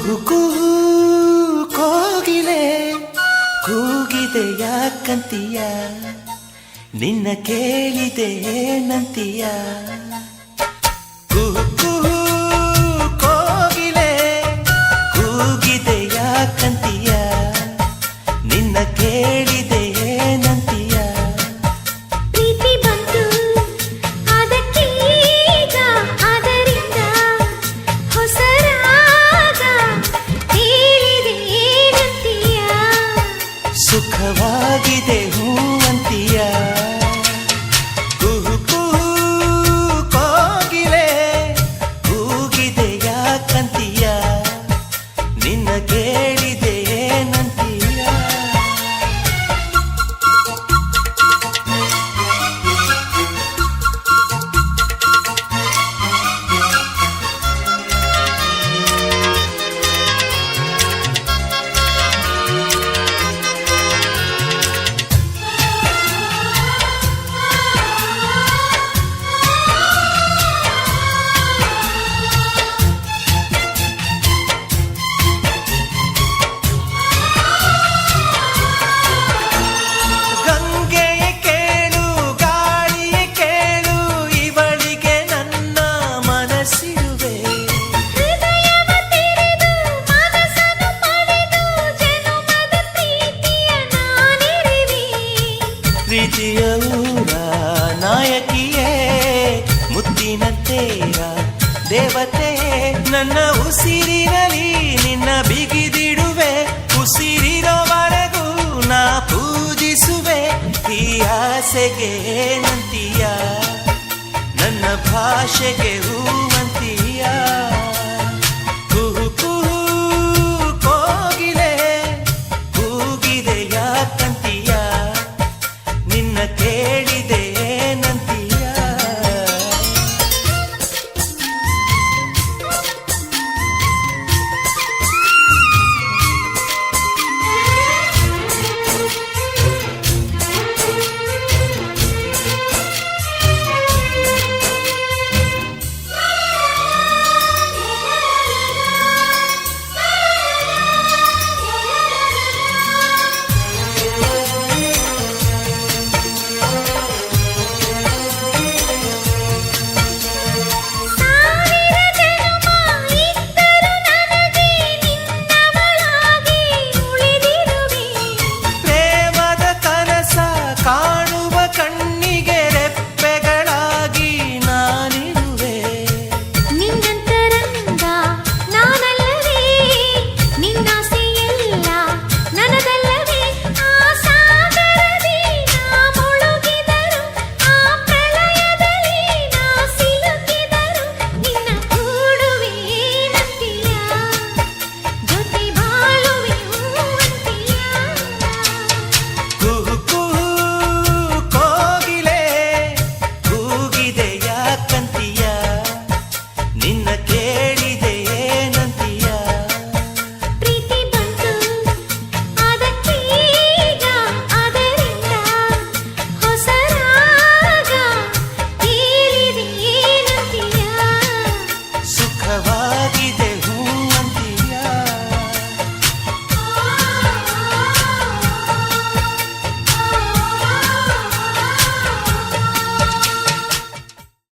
ಕುಹು ಕುಹು ಕೋಗಿಲೆ ಕೂಗಿದೆ ಯಾಕಂತೀಯ, ನಿನ್ನ ಕೇಳಿದೆ ಏನಂತೀಯ. ಕುಹು ಕುಹು ಕೋಗಿಲೆ ಕೂಗಿದೆ ಯಾಕಂತೀಯ, ನಿನ್ನ ಕೇಳಿದೆ ಏನಂತೀಯ. ಪ್ರೀತಿ ಬಂತು ಅದಕ್ಕೀಗ, ಅದರಿಂದ ಹೊಸ ರಾಗ ಹೇಳಿದೆ ಏನಂತೀಯ. ಸುಖವಾಗಿದೆ ಹೂವಂತೀಯ. ಕುಹು ಕುಹು ಕೋಗಿಲೆ ಕೂಗಿದೆ ಯಾಕಂತೀಯ, ನಿನ್ನ ಕೇಳಿದೆ ಏನಂತೀಯ. ಗಂಗೆಯ ಕೇಳು ಗಾಳಿಯ ಕೇಳು, ಇವಳಿಗೆ ನನ್ನ ಮನಸ್ಸಿರುವೆ. ಹೃದಯವ ತೆರೆದು ಮನಸ್ಸನ್ನು ಪಡೆದು ಜನುಮದ ಪ್ರೀತಿಯ ನಾನಿರುವೆ. ಪ್ರೀತಿಯ ಊರ ನಾಯಕಿಯೇ, ಮುತ್ತಿನಂತೆಯ ದೇವತೆ, ನನ್ನ ಉಸಿರಿನಲ್ಲಿ ನಿನ್ನ ಬಿಗಿದಿಡುವೆ. ಉಸಿರಿರೋವರೆಗೂ ನಾ ಪೂಜಿಸುವೆ. ಈ ಆಸೆಗೆ ಏನಂತೀಯ, ನನ್ನ ಭಾಷೆಗೆ ಹೂವಂತೀಯ.